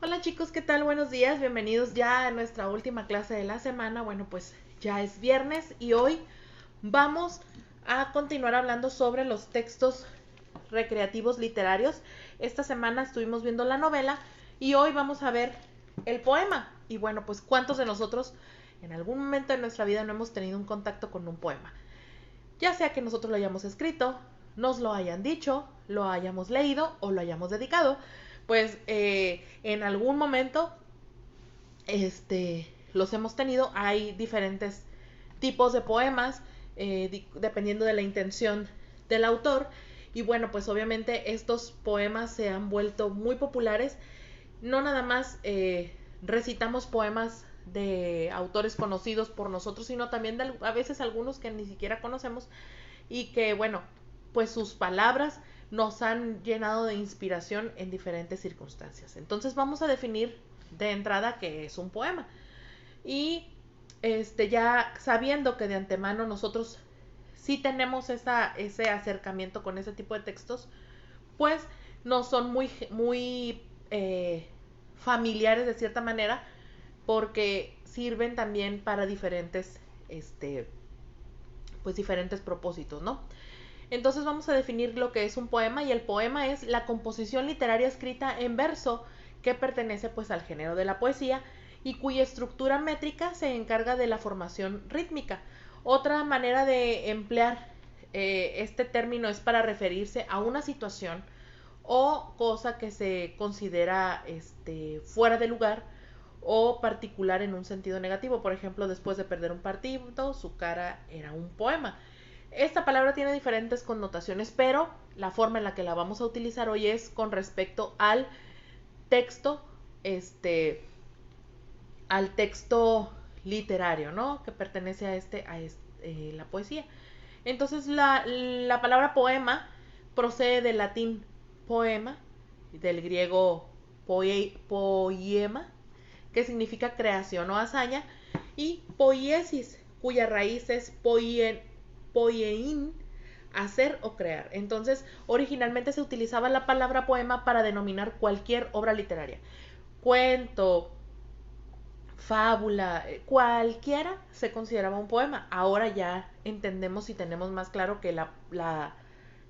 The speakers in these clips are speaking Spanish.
Hola chicos, ¿qué tal? Buenos días, bienvenidos ya a nuestra última clase de la semana. Bueno, pues ya es viernes y hoy vamos a continuar hablando sobre los textos recreativos literarios. Esta semana estuvimos viendo la novela y hoy vamos a ver el poema. Y bueno, pues ¿cuántos de nosotros en algún momento de nuestra vida no hemos tenido un contacto con un poema? Ya sea que nosotros lo hayamos escrito, nos lo hayan dicho, lo hayamos leído o lo hayamos dedicado, pues en algún momento los hemos tenido. Hay diferentes tipos de poemas, dependiendo de la intención del autor. Y bueno, pues obviamente estos poemas se han vuelto muy populares. No nada más recitamos poemas de autores conocidos por nosotros, sino también a veces algunos que ni siquiera conocemos y que, bueno, pues sus palabras nos han llenado de inspiración en diferentes circunstancias. Entonces vamos a definir de entrada qué es un poema. Y ya sabiendo que de antemano nosotros sí tenemos ese acercamiento con ese tipo de textos, pues no son muy familiares de cierta manera, porque sirven también para diferentes propósitos, ¿no? Entonces vamos a definir lo que es un poema, y el poema es la composición literaria escrita en verso que pertenece pues al género de la poesía y cuya estructura métrica se encarga de la formación rítmica. Otra manera de emplear este término es para referirse a una situación o cosa que se considera fuera de lugar o particular en un sentido negativo. Por ejemplo, después de perder un partido, su cara era un poema. Esta palabra tiene diferentes connotaciones, pero la forma en la que la vamos a utilizar hoy es con respecto texto, este, al texto literario, ¿no? Que pertenece a la poesía. Entonces, la palabra poema procede del latín poema, del griego poiema, que significa creación o hazaña, y poiesis, cuya raíz es poiein, hacer o crear. Entonces, originalmente se utilizaba la palabra poema para denominar cualquier obra literaria. Cuento, fábula, cualquiera se consideraba un poema. Ahora ya entendemos y tenemos más claro que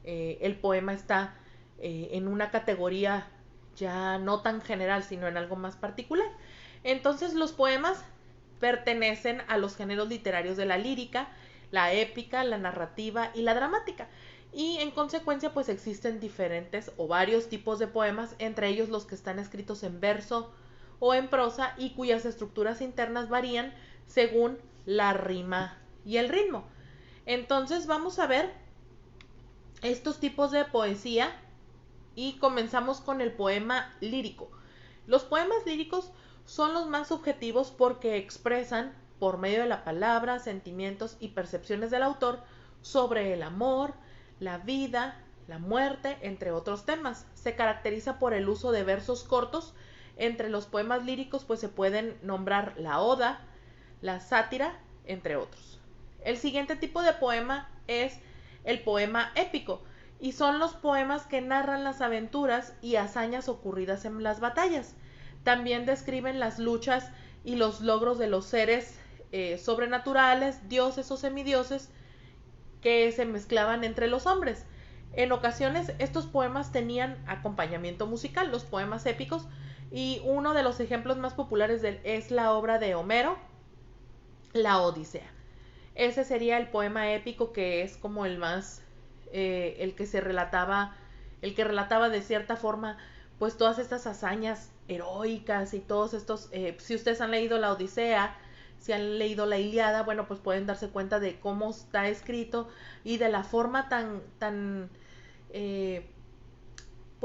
el poema está en una categoría ya no tan general, sino en algo más particular. Entonces los poemas pertenecen a los géneros literarios de la lírica, la épica, la narrativa y la dramática. Y en consecuencia pues existen diferentes o varios tipos de poemas, entre ellos los que están escritos en verso o en prosa y cuyas estructuras internas varían según la rima y el ritmo. Entonces vamos a ver estos tipos de poesía y comenzamos con el poema lírico. Los poemas líricos son los más subjetivos porque expresan, por medio de la palabra, sentimientos y percepciones del autor sobre el amor, la vida, la muerte, entre otros temas. Se caracteriza por el uso de versos cortos. Entre los poemas líricos pues se pueden nombrar la oda, la sátira, entre otros. El siguiente tipo de poema es el poema épico, y son los poemas que narran las aventuras y hazañas ocurridas en las batallas. También describen las luchas y los logros de los seres sobrenaturales, dioses o semidioses, que se mezclaban entre los hombres. En ocasiones estos poemas tenían acompañamiento musical, los poemas épicos, y uno de los ejemplos más populares es la obra de Homero, la Odisea. Ese sería el poema épico, que es como el más, el que relataba de cierta forma, pues todas estas hazañas heroicas y todos estos, si ustedes han leído la Odisea, si han leído la Iliada, bueno, pues pueden darse cuenta de cómo está escrito y de la forma eh,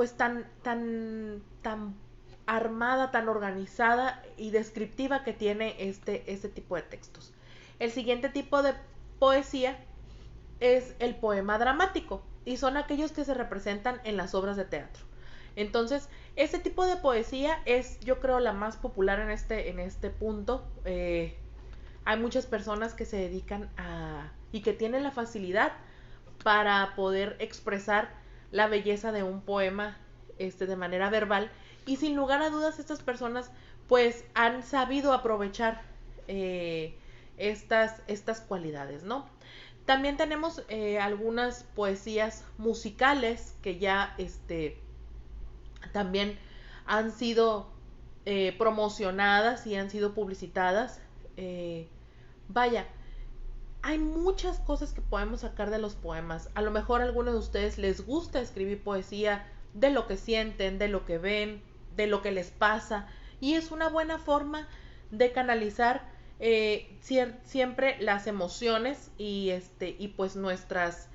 tan armada, tan organizada y descriptiva que tiene este tipo de textos. El siguiente tipo de poesía es el poema dramático, y son aquellos que se representan en las obras de teatro. Entonces, este tipo de poesía es, yo creo, la más popular en este punto. Hay muchas personas que se dedican y que tienen la facilidad para poder expresar la belleza de un poema de manera verbal, Y sin lugar a dudas estas personas pues han sabido aprovechar estas cualidades, ¿no? También tenemos algunas poesías musicales que ya también han sido promocionadas y han sido publicitadas. Vaya, hay muchas cosas que podemos sacar de los poemas. A lo mejor a algunos de ustedes les gusta escribir poesía de lo que sienten, de lo que ven, de lo que les pasa. Y es una buena forma de canalizar siempre las emociones y pues nuestros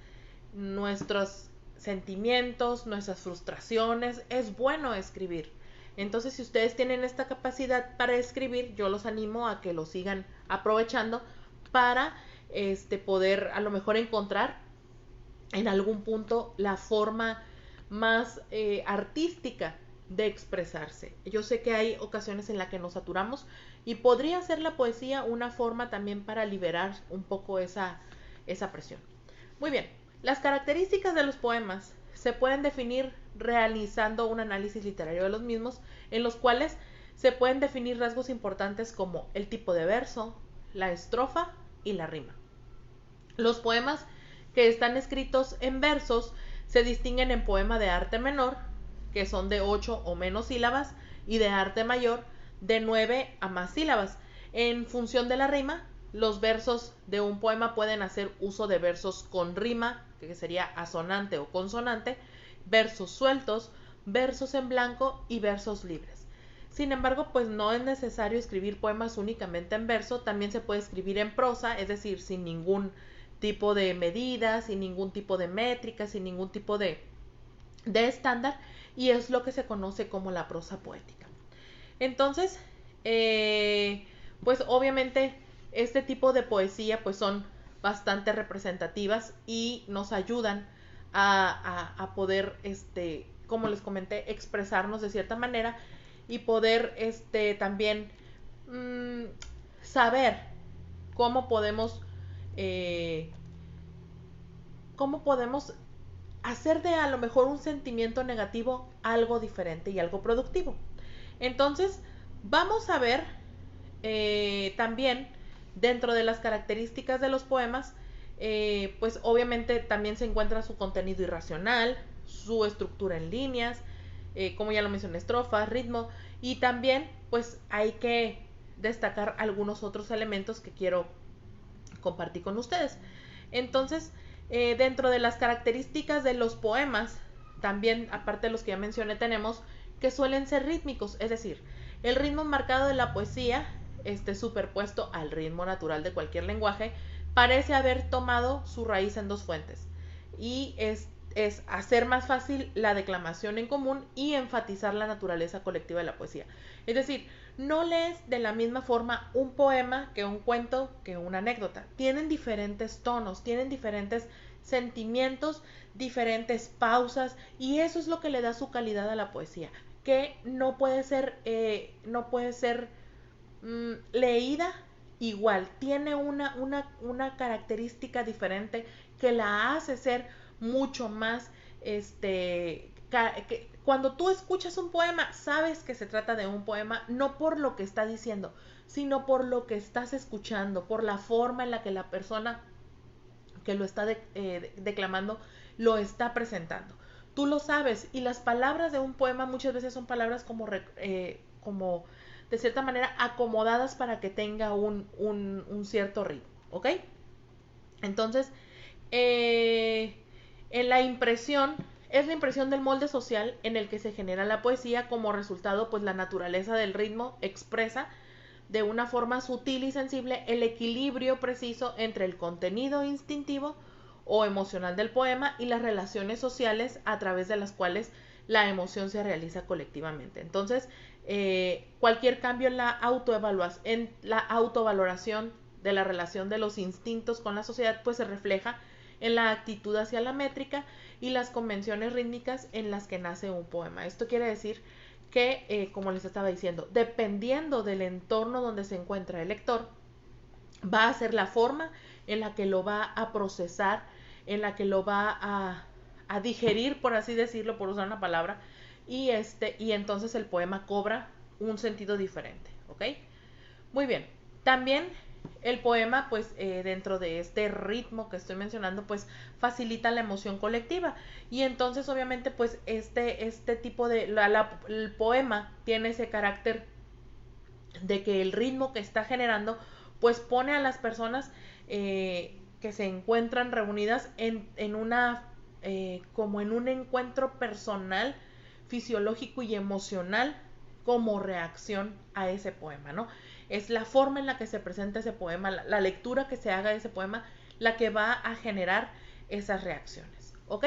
sentimientos, nuestras frustraciones. Es bueno escribir. Entonces, si ustedes tienen esta capacidad para escribir, yo los animo a que lo sigan aprovechando para poder a lo mejor encontrar en algún punto la forma más artística de expresarse. Yo sé que hay ocasiones en las que nos saturamos y podría ser la poesía una forma también para liberar un poco esa presión. Muy bien, las características de los poemas se pueden definir realizando un análisis literario de los mismos, en los cuales se pueden definir rasgos importantes como el tipo de verso, la estrofa y la rima. Los poemas que están escritos en versos se distinguen en poema de arte menor, que son de 8 o menos sílabas, y de arte mayor, de 9 a más sílabas. En función de la rima, los versos de un poema pueden hacer uso de versos con rima, que sería asonante o consonante, versos sueltos, versos en blanco y versos libres. Sin embargo, pues no es necesario escribir poemas únicamente en verso, también se puede escribir en prosa, es decir, sin ningún tipo de medida, sin ningún tipo de métrica, sin ningún tipo de estándar, y es lo que se conoce como la prosa poética. Entonces, pues obviamente este tipo de poesía pues son bastante representativas y nos ayudan a poder, como les comenté, expresarnos de cierta manera y poder también saber cómo podemos eh, cómo podemos hacer de a lo mejor un sentimiento negativo algo diferente y algo productivo. Entonces, vamos a ver también dentro de las características de los poemas, pues obviamente también se encuentra su contenido irracional, su estructura en líneas, como ya lo mencioné, estrofas, ritmo, y también pues hay que destacar algunos otros elementos que quiero compartir con ustedes. Entonces, dentro de las características de los poemas, también, aparte de los que ya mencioné, tenemos que suelen ser rítmicos, es decir, el ritmo marcado de la poesía, superpuesto al ritmo natural de cualquier lenguaje, parece haber tomado su raíz en dos fuentes, y es hacer más fácil la declamación en común y enfatizar la naturaleza colectiva de la poesía. Es decir, no lees de la misma forma un poema que un cuento, que una anécdota. Tienen diferentes tonos, tienen diferentes sentimientos, diferentes pausas, y eso es lo que le da su calidad a la poesía, que no puede ser leída igual, tiene una característica diferente que la hace ser mucho más, cuando tú escuchas un poema, sabes que se trata de un poema, no por lo que está diciendo, sino por lo que estás escuchando, por la forma en la que la persona que lo está declamando lo está presentando. Tú lo sabes, y las palabras de un poema muchas veces son palabras como de cierta manera acomodadas para que tenga un cierto ritmo, ¿ok? Entonces, en la impresión, es la impresión del molde social en el que se genera la poesía. Como resultado, pues la naturaleza del ritmo expresa de una forma sutil y sensible el equilibrio preciso entre el contenido instintivo o emocional del poema y las relaciones sociales a través de las cuales la emoción se realiza colectivamente. Entonces, cualquier cambio en la autovaloración de la relación de los instintos con la sociedad, pues se refleja en la actitud hacia la métrica y las convenciones rítmicas en las que nace un poema. Esto quiere decir que, como les estaba diciendo, dependiendo del entorno donde se encuentra el lector, va a ser la forma en la que lo va a procesar, en la que lo va a digerir, por así decirlo, por usar una palabra, y entonces el poema cobra un sentido diferente, ¿ok? Muy bien. También el poema, pues dentro de este ritmo que estoy mencionando, pues facilita la emoción colectiva. Y entonces, obviamente, pues este tipo de... el poema tiene ese carácter de que el ritmo que está generando, pues pone a las personas que se encuentran reunidas en una... como en un encuentro personal, fisiológico y emocional como reacción a ese poema, ¿no? Es la forma en la que se presenta ese poema, la lectura que se haga de ese poema, la que va a generar esas reacciones, ¿ok?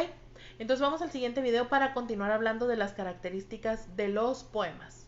Entonces vamos al siguiente video para continuar hablando de las características de los poemas.